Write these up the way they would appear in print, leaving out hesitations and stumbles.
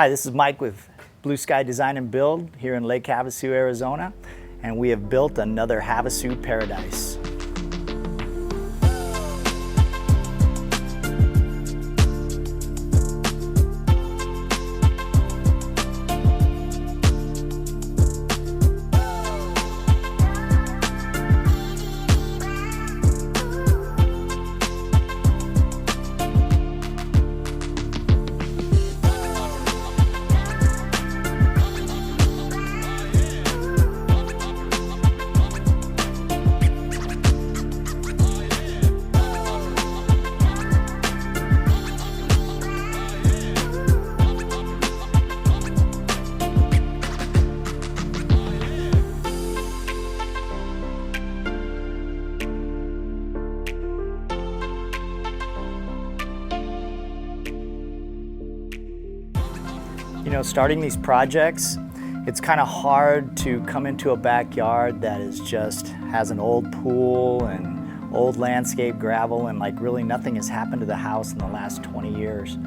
Hi, this is Mike with Blue Sky Design and Build here in Lake Havasu, Arizona, and we have built another Havasu paradise. You know, starting these projects, it's kind of hard to come into a backyard that has an old pool and old landscape gravel and like really nothing has happened to the house in the last 20 years.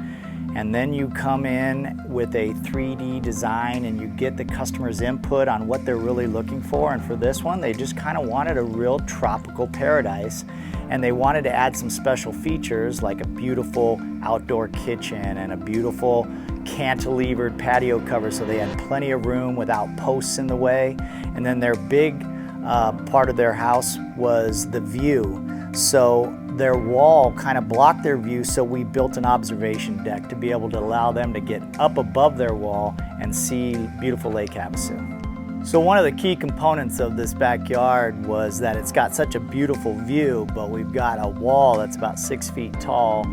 And then you come in with a 3D design and you get the customer's input on what they're really looking for. And for this one, they just kind of wanted a real tropical paradise. And they wanted to add some special features like a beautiful outdoor kitchen and a beautiful cantilevered patio cover, so they had plenty of room without posts in the way. And then their big part of their house was the view. So their wall kind of blocked their view, so we built an observation deck to be able to allow them to get up above their wall and see beautiful Lake Havasu. So one of the key components of this backyard was that it's got such a beautiful view, but we've got a wall that's about 6 feet tall.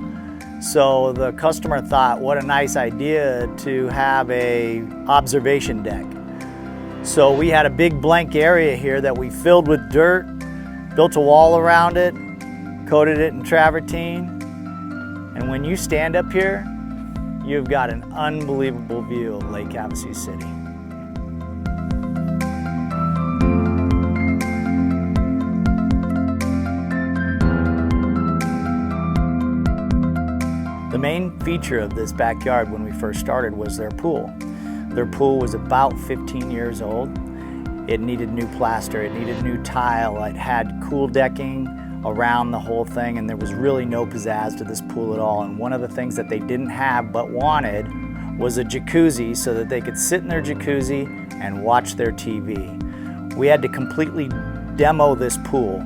So the customer thought, what a nice idea to have a observation deck. So we had a big blank area here that we filled with dirt, built a wall around it, coated it in travertine, and when you stand up here, you've got an unbelievable view of Lake Havasu City. The main feature of this backyard when we first started was their pool. Their pool was about 15 years old. It needed new plaster, it needed new tile, it had cool decking around the whole thing, and there was really no pizzazz to this pool at all. And one of the things that they didn't have but wanted was a jacuzzi so that they could sit in their jacuzzi and watch their TV. We had to completely demo this pool,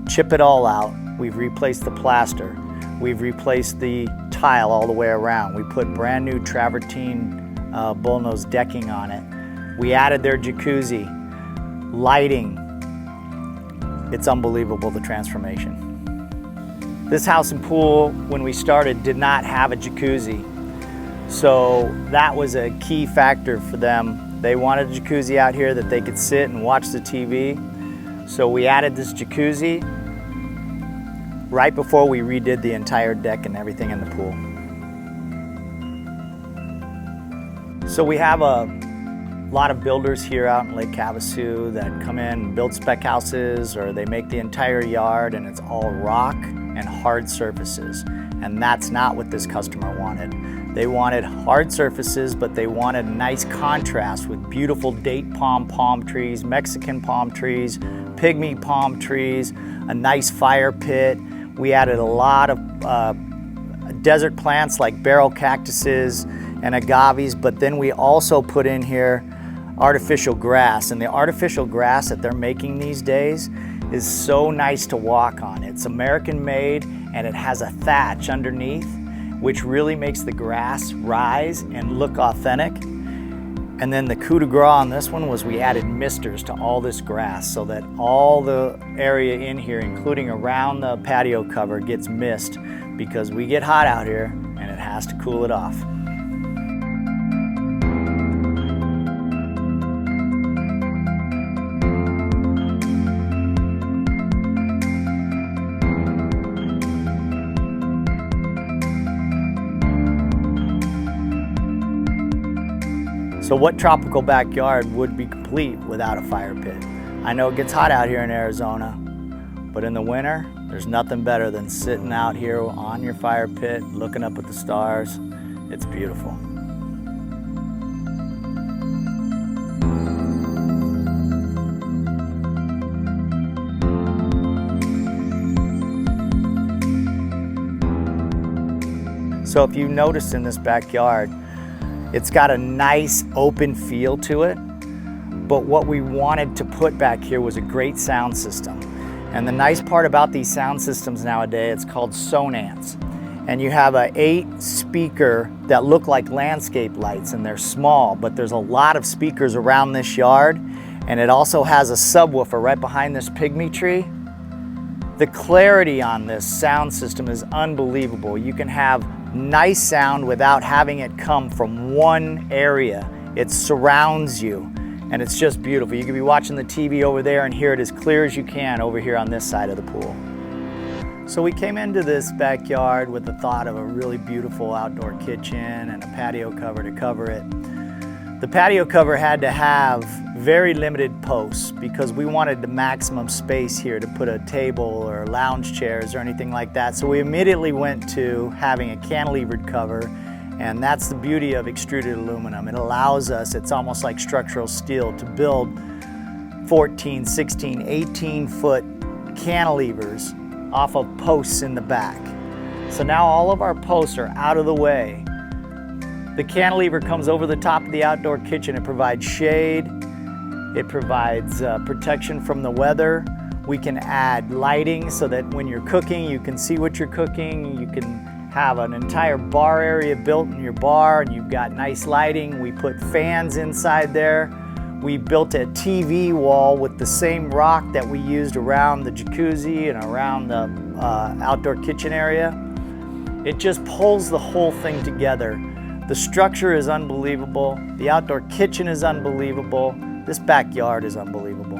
chip it all out. We've replaced the plaster. We've replaced the tile all the way around. We put brand new travertine bullnose decking on it. We added their jacuzzi, lighting. It's unbelievable, the transformation. This house and pool, when we started, did not have a jacuzzi. So that was a key factor for them. They wanted a jacuzzi out here that they could sit and watch the TV. So we added this jacuzzi right before we redid the entire deck and everything in the pool. So we have a lot of builders here out in Lake Havasu that come in and build spec houses, or they make the entire yard and it's all rock and hard surfaces. And that's not what this customer wanted. They wanted hard surfaces, but they wanted nice contrast with beautiful date palm trees, Mexican palm trees, pygmy palm trees, a nice fire pit. We added a lot of desert plants like barrel cactuses and agaves, but then we also put in here artificial grass. And the artificial grass that they're making these days is so nice to walk on. It's American made and it has a thatch underneath, which really makes the grass rise and look authentic. And then the coup de grace on this one was we added misters to all this grass so that all the area in here, including around the patio cover, gets mist, because we get hot out here and it has to cool it off. So what tropical backyard would be complete without a fire pit? I know it gets hot out here in Arizona, but in the winter, there's nothing better than sitting out here on your fire pit, looking up at the stars. It's beautiful. So if you notice in this backyard, it's got a nice open feel to it, but what we wanted to put back here was a great sound system. And the nice part about these sound systems nowadays, it's called Sonance. And you have a 8-speaker that look like landscape lights, and they're small, but there's a lot of speakers around this yard. And it also has a subwoofer right behind this pygmy tree. The clarity on this sound system is unbelievable. You can have nice sound without having it come from one area. It surrounds you, and it's just beautiful. You can be watching the TV over there and hear it as clear as you can over here on this side of the pool. So we came into this backyard with the thought of a really beautiful outdoor kitchen and a patio cover to cover it. The patio cover had to have very limited posts because we wanted the maximum space here to put a table or lounge chairs or anything like that. So we immediately went to having a cantilevered cover, and that's the beauty of extruded aluminum. It allows us, it's almost like structural steel, to build 14, 16, 18-foot cantilevers off of posts in the back. So now all of our posts are out of the way. The cantilever comes over the top of the outdoor kitchen. It provides shade. It provides protection from the weather. We can add lighting so that when you're cooking, you can see what you're cooking. You can have an entire bar area built in your bar, and you've got nice lighting. We put fans inside there. We built a TV wall with the same rock that we used around the jacuzzi and around the outdoor kitchen area. It just pulls the whole thing together. The structure is unbelievable. The outdoor kitchen is unbelievable. This backyard is unbelievable.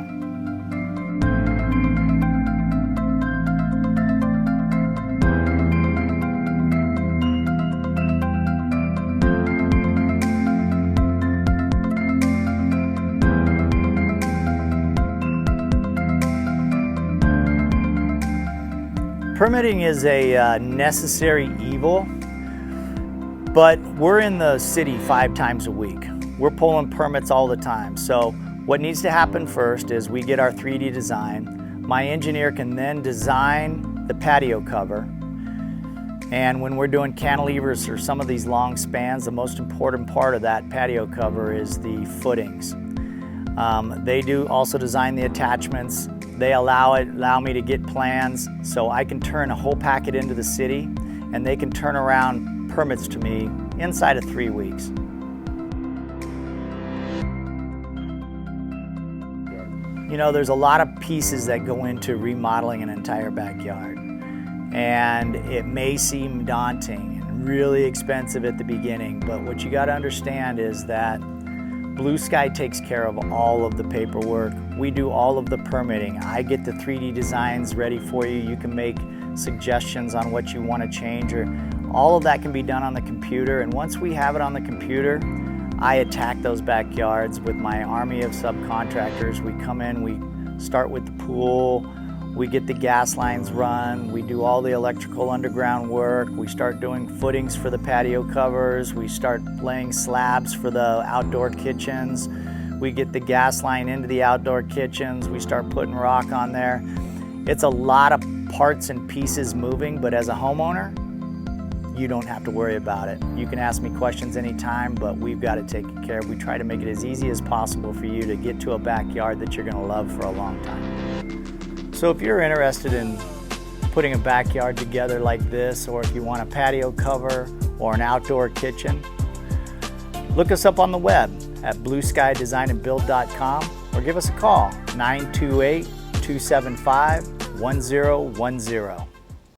Permitting is a necessary evil, but we're in the city 5 times a week. We're pulling permits all the time. So what needs to happen first is we get our 3D design. My engineer can then design the patio cover. And when we're doing cantilevers or some of these long spans, the most important part of that patio cover is the footings. They do also design the attachments. They allow me to get plans so I can turn a whole packet into the city, and they can turn around permits to me inside of 3 weeks. You know, there's a lot of pieces that go into remodeling an entire backyard, and it may seem daunting and really expensive at the beginning, but what you got to understand is that Blue Sky takes care of all of the paperwork. We do all of the permitting. I get the 3D designs ready for you. You can make suggestions on what you want to change, or all of that can be done on the computer. And once we have it on the computer, I attack those backyards with my army of subcontractors. We come in, we start with the pool, we get the gas lines run, we do all the electrical underground work, we start doing footings for the patio covers, we start laying slabs for the outdoor kitchens, we get the gas line into the outdoor kitchens, we start putting rock on there. It's a lot of parts and pieces moving, but as a homeowner, you don't have to worry about it. You can ask me questions anytime, but we've got it taken care of. We try to make it as easy as possible for you to get to a backyard that you're gonna love for a long time. So if you're interested in putting a backyard together like this, or if you want a patio cover or an outdoor kitchen, look us up on the web at blueskydesignandbuild.com or give us a call, 928-275-1010.